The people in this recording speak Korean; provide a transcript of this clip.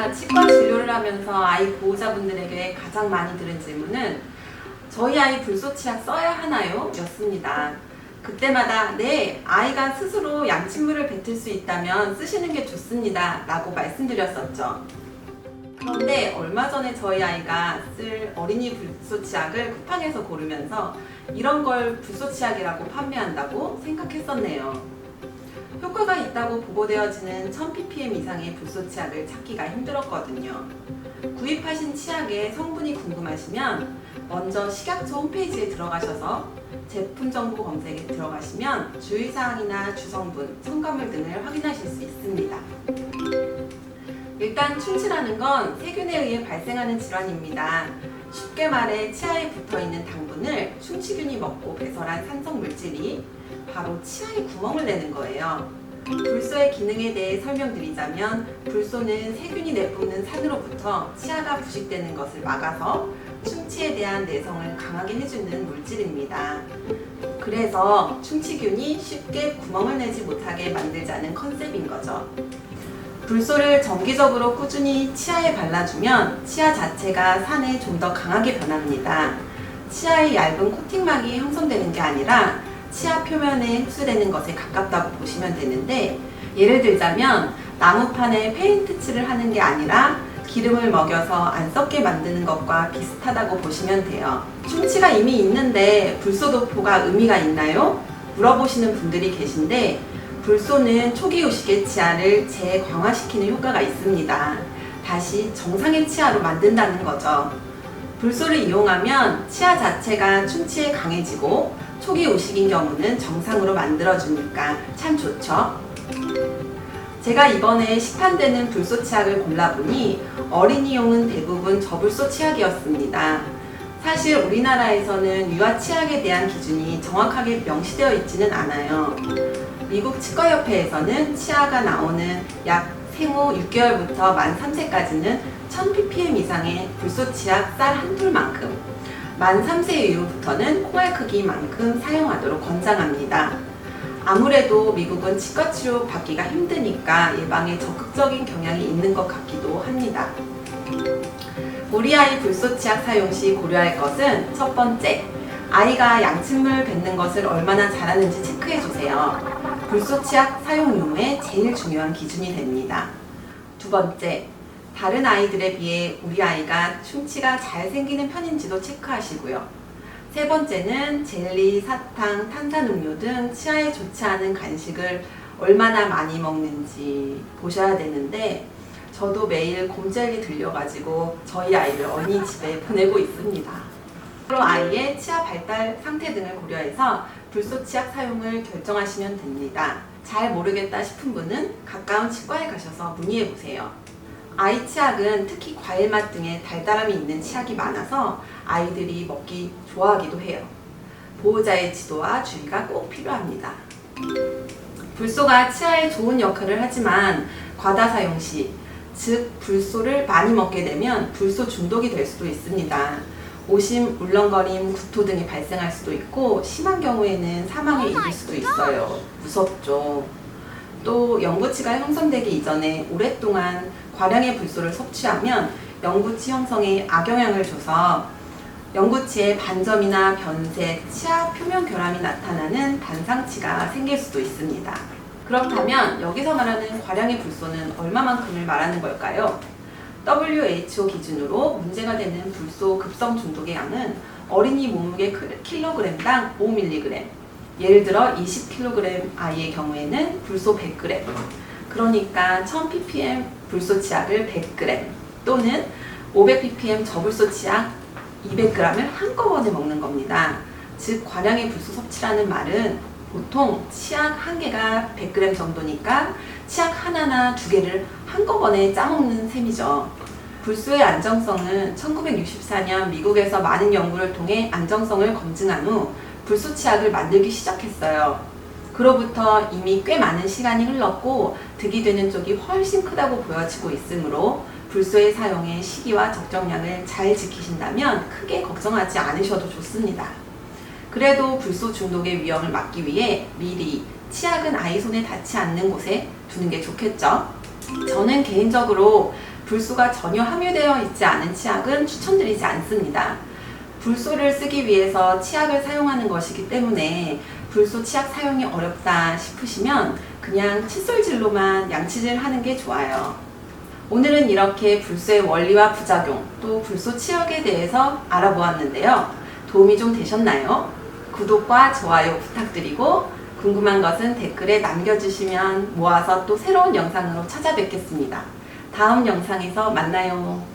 제가 치과 진료를 하면서 아이 보호자분들에게 가장 많이 들은 질문은 저희 아이 불쏘치약 써야 하나요? 였습니다. 그때마다 네, 아이가 스스로 양침물을 뱉을 수 있다면 쓰시는 게 좋습니다 라고 말씀드렸었죠. 그런데 얼마 전에 저희 아이가 쓸 어린이 불쏘치약을 쿠팡에서 고르면서 이런 걸 불쏘치약이라고 판매한다고 생각했었네요. 효과가 있다고 보고되어지는 1000ppm 이상의 불쏘치약을 찾기가 힘들었거든요. 구입하신 치약의 성분이 궁금하시면 먼저 식약처 홈페이지에 들어가셔서 제품 정보 검색에 들어가시면 주의사항이나 주성분, 첨가물 등을 확인하실 수 있습니다. 일단 충치라는 건 세균에 의해 발생하는 질환입니다. 쉽게 말해 치아에 붙어있는 당분을 충치균이 먹고 배설한 산성 물질이 바로 치아에 구멍을 내는 거예요. 불쏘의 기능에 대해 설명드리자면 불쏘는 세균이 내뿜는 산으로부터 치아가 부식되는 것을 막아서 충치에 대한 내성을 강하게 해주는 물질입니다. 그래서 충치균이 쉽게 구멍을 내지 못하게 만들자는 컨셉인 거죠. 불쏘를 정기적으로 꾸준히 치아에 발라주면 치아 자체가 산에 좀 더 강하게 변합니다. 치아의 얇은 코팅막이 형성되는 게 아니라 치아 표면에 흡수되는 것에 가깝다고 보시면 되는데, 예를 들자면 나무판에 페인트 칠을 하는 게 아니라 기름을 먹여서 안 썩게 만드는 것과 비슷하다고 보시면 돼요. 충치가 이미 있는데 불쏘 도포가 의미가 있나요? 물어보시는 분들이 계신데, 불쏘는 초기 후식의 치아를 재광화시키는 효과가 있습니다. 다시 정상의 치아로 만든다는 거죠. 불쏘를 이용하면 치아 자체가 충치에 강해지고 초기 후식인 경우는 정상으로 만들어주니까 참 좋죠. 제가 이번에 시판되는 불쏘 치약을 골라보니 어린이용은 대부분 저불쏘 치약이었습니다. 사실 우리나라에서는 유아 치약에 대한 기준이 정확하게 명시되어 있지는 않아요. 미국 치과협회에서는 치아가 나오는 약 생후 6개월부터 만 3세까지는 1000ppm 이상의 불쏘 치약 쌀 한 톨만큼, 만 3세 이후부터는 콩알 크기만큼 사용하도록 권장합니다. 아무래도 미국은 치과 치료 받기가 힘드니까 예방에 적극적인 경향이 있는 것 같기도 합니다. 우리 아이 불쏘 치약 사용 시 고려할 것은 첫 번째, 아이가 양침물 뱉는 것을 얼마나 잘하는지 체크해주세요. 불쏘 치약 사용 유무의 제일 중요한 기준이 됩니다. 두 번째, 다른 아이들에 비해 우리 아이가 충치가 잘 생기는 편인지도 체크하시고요. 세 번째는 젤리, 사탕, 탄산음료 등 치아에 좋지 않은 간식을 얼마나 많이 먹는지 보셔야 되는데, 저도 매일 곰젤리 들려가지고 저희 아이를 어린이집에 보내고 있습니다. 앞으로 아이의 치아 발달 상태 등을 고려해서 불쏘 치약 사용을 결정하시면 됩니다. 잘 모르겠다 싶은 분은 가까운 치과에 가셔서 문의해보세요. 아이 치약은 특히 과일 맛 등의 달달함이 있는 치약이 많아서 아이들이 먹기 좋아하기도 해요. 보호자의 지도와 주의가 꼭 필요합니다. 불쏘가 치아에 좋은 역할을 하지만 과다 사용 시, 즉 불쏘를 많이 먹게 되면 불쏘 중독이 될 수도 있습니다. 오심, 울렁거림, 구토 등이 발생할 수도 있고 심한 경우에는 사망에 이를 수도 있어요. 무섭죠. 또 영구치가 형성되기 이전에 오랫동안 과량의 불쏘를 섭취하면 영구치 형성에 악영향을 줘서 영구치에 반점이나 변색, 치아 표면 결함이 나타나는 반상치가 생길 수도 있습니다. 그렇다면 여기서 말하는 과량의 불쏘는 얼마만큼을 말하는 걸까요? WHO 기준으로 문제가 되는 불쏘 급성 중독의 양은 어린이 몸무게 킬로그램당 5mg, 예를 들어 20kg 아이의 경우에는 불쏘 100g, 그러니까 1000ppm 불쏘 치약을 100g 또는 500ppm 저불쏘 치약 200g을 한꺼번에 먹는 겁니다. 즉 과량의 불쏘 섭취라는 말은 보통 치약 한 개가 100g 정도니까 치약 하나나 두 개를 한꺼번에 짜먹는 셈이죠. 불쏘의 안정성은 1964년 미국에서 많은 연구를 통해 안정성을 검증한 후 불쏘 치약을 만들기 시작했어요. 그로부터 이미 꽤 많은 시간이 흘렀고 득이 되는 쪽이 훨씬 크다고 보여지고 있으므로 불쏘의 사용의 시기와 적정량을 잘 지키신다면 크게 걱정하지 않으셔도 좋습니다. 그래도 불쏘 중독의 위험을 막기 위해 미리 치약은 아이 손에 닿지 않는 곳에 두는 게 좋겠죠. 저는 개인적으로 불소가 전혀 함유되어 있지 않은 치약은 추천드리지 않습니다. 불소를 쓰기 위해서 치약을 사용하는 것이기 때문에 불소 치약 사용이 어렵다 싶으시면 그냥 칫솔질로만 양치질 하는 게 좋아요. 오늘은 이렇게 불소의 원리와 부작용, 또 불소 치약에 대해서 알아보았는데요. 도움이 좀 되셨나요? 구독과 좋아요 부탁드리고 궁금한 것은 댓글에 남겨주시면 모아서 또 새로운 영상으로 찾아뵙겠습니다. 다음 영상에서 만나요.